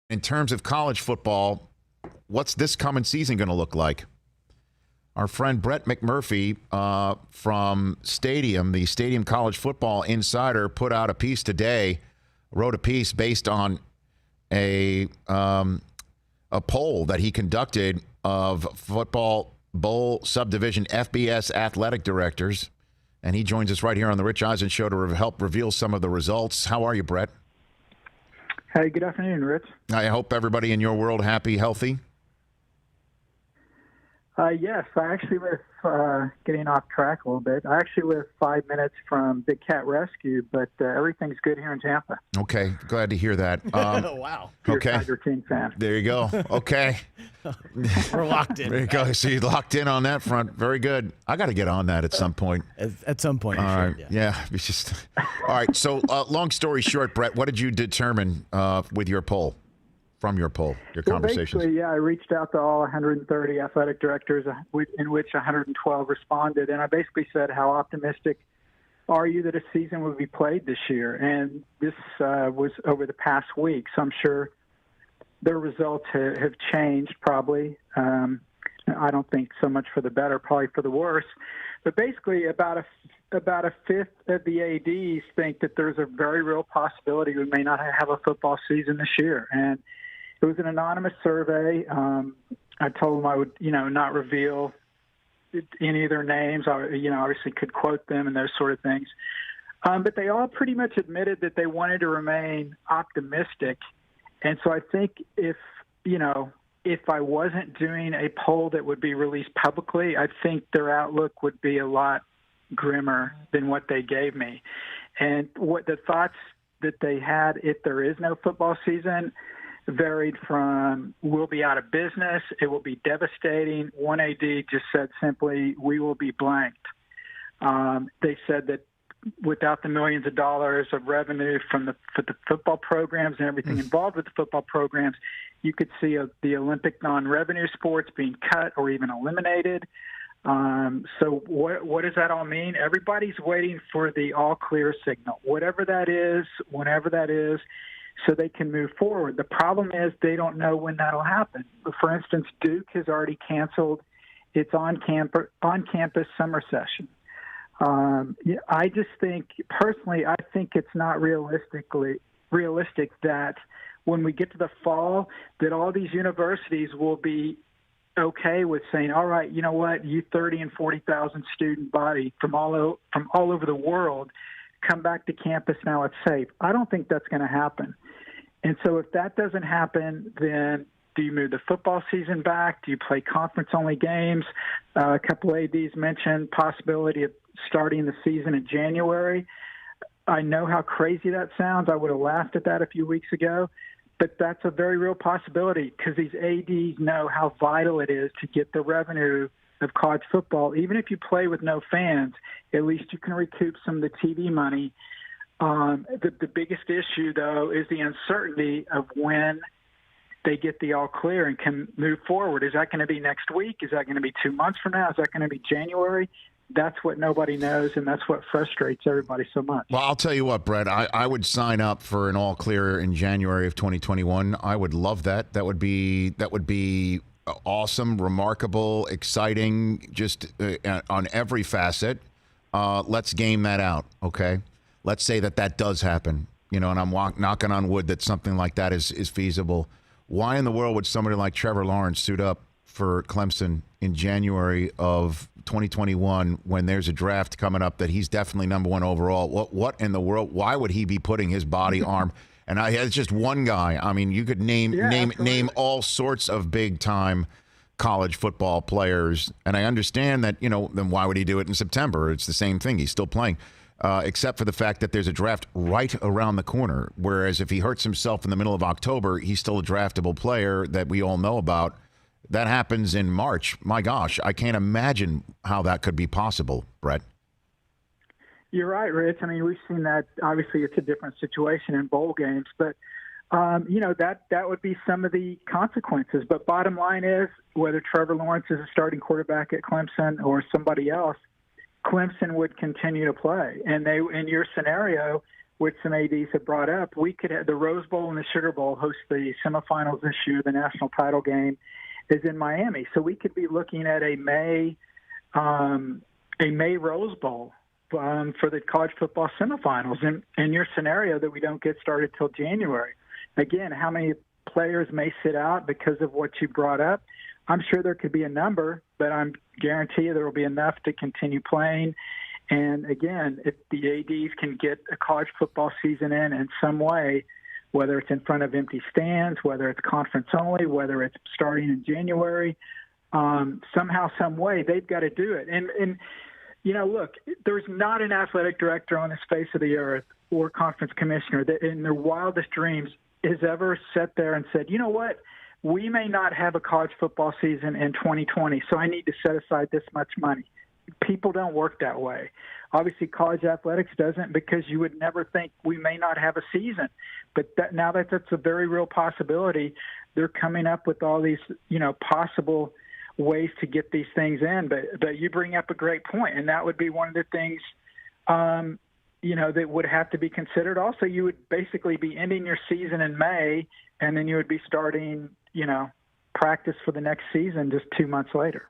In terms of college football, what's this coming season going to look like? Our friend Brett McMurphy from Stadium, the Stadium College Football Insider, put out a piece today, wrote a piece based on a poll that he conducted of football bowl subdivision FBS athletic directors. And he joins us right here on the Rich Eisen Show to help reveal some of the results. How are you, Brett? Hey, good afternoon, Rich. I hope everybody in your world happy, healthy. Yes, I actually live, getting off track a little bit, I actually live 5 minutes from Big Cat Rescue, but everything's good here in Tampa. Okay, glad to hear that. Wow. Okay. You're a King fan. There you go. Okay. We're locked in. There you go. So you locked in on that front. Very good. I got to get on that at some point. At some point. All right. Sure, Yeah. It's just. All right. So long story short, Brett, what did you determine with your poll? From your poll, your conversations? Basically, I reached out to all 130 athletic directors, in which 112 responded, and I basically said, how optimistic are you that a season would be played this year? And this was over the past week, so I'm sure their results have changed probably. I don't think so much for the better, probably for the worse. But basically, about a fifth of the ADs think that there's a very real possibility we may not have a football season this year. And it was an anonymous survey. I told them I would, not reveal any of their names. I, obviously could quote them and those sort of things. But they all pretty much admitted that they wanted to remain optimistic. And so I think if I wasn't doing a poll that would be released publicly, I think their outlook would be a lot grimmer than what they gave me. And what the thoughts that they had if there is no football season varied from we'll be out of business, it will be devastating. One AD just said simply, we will be blanked. They said that without the millions of dollars of revenue from the football programs and everything involved with the football programs, you could see the Olympic non-revenue sports being cut or even eliminated. So what does that all mean? Everybody's waiting for the all-clear signal, whatever that is, whenever that is, so they can move forward. The problem is they don't know when that'll happen. For instance, Duke has already canceled its on-campus summer session. I just think, personally, I think it's not realistic that when we get to the fall, that all these universities will be okay with saying, all right, you know what, you 30 and 40,000 student body from all over the world, come back to campus now, it's safe. I don't think that's going to happen. And so if that doesn't happen, then do you move the football season back? Do you play conference-only games? A couple ADs mentioned possibility of starting the season in January. I know how crazy that sounds. I would have laughed at that a few weeks ago. But that's a very real possibility because these ADs know how vital it is to get the revenue of college football. Even if you play with no fans, at least you can recoup some of the TV money. The biggest issue, though, is the uncertainty of when they get the all clear and can move forward. Is that going to be next week? Is that going to be 2 months from now? Is that going to be January? That's what nobody knows, and that's what frustrates everybody so much. Well, I'll tell you what, Brett, I would sign up for an all clear in January of 2021. I would love that. That would be awesome, remarkable, exciting, just on every facet. Let's game that out, okay? Let's say that does happen, and I'm knocking on wood that something like that is feasible. Why in the world would somebody like Trevor Lawrence suit up for Clemson in January of 2021 when there's a draft coming up that he's definitely number one overall? What in the world? Why would he be putting his body arm? And it's just one guy. I mean, you could name all sorts of big time college football players. And I understand that, then why would he do it in September? It's the same thing. He's still playing. Except for the fact that there's a draft right around the corner. Whereas if he hurts himself in the middle of October, he's still a draftable player that we all know about. That happens in March. My gosh, I can't imagine how that could be possible, Brett. You're right, Rich. I mean, we've seen that. Obviously, it's a different situation in bowl games, but that would be some of the consequences. But bottom line is, whether Trevor Lawrence is a starting quarterback at Clemson or somebody else, Clemson would continue to play. And in your scenario, which some ADs have brought up, we could have the Rose Bowl and the Sugar Bowl host the semifinals this year. The national title game is in Miami, so we could be looking at a May Rose Bowl for the college football semifinals. In your scenario that we don't get started till January, again, how many players may sit out because of what you brought up? I'm sure there could be a number, but I'm guarantee you there will be enough to continue playing. And again, if the ADs can get a college football season in some way, whether it's in front of empty stands, whether it's conference only, whether it's starting in January, somehow, some way, they've got to do it. And look, there's not an athletic director on this face of the earth or conference commissioner that in their wildest dreams has ever sat there and said, you know what, we may not have a college football season in 2020, so I need to set aside this much money. People don't work that way. Obviously, college athletics doesn't, because you would never think we may not have a season. But now that that's a very real possibility, they're coming up with all these, possible ways to get these things in. But you bring up a great point, and that would be one of the things, that would have to be considered. Also, you would basically be ending your season in May, and then you would be starting, practice for the next season just 2 months later.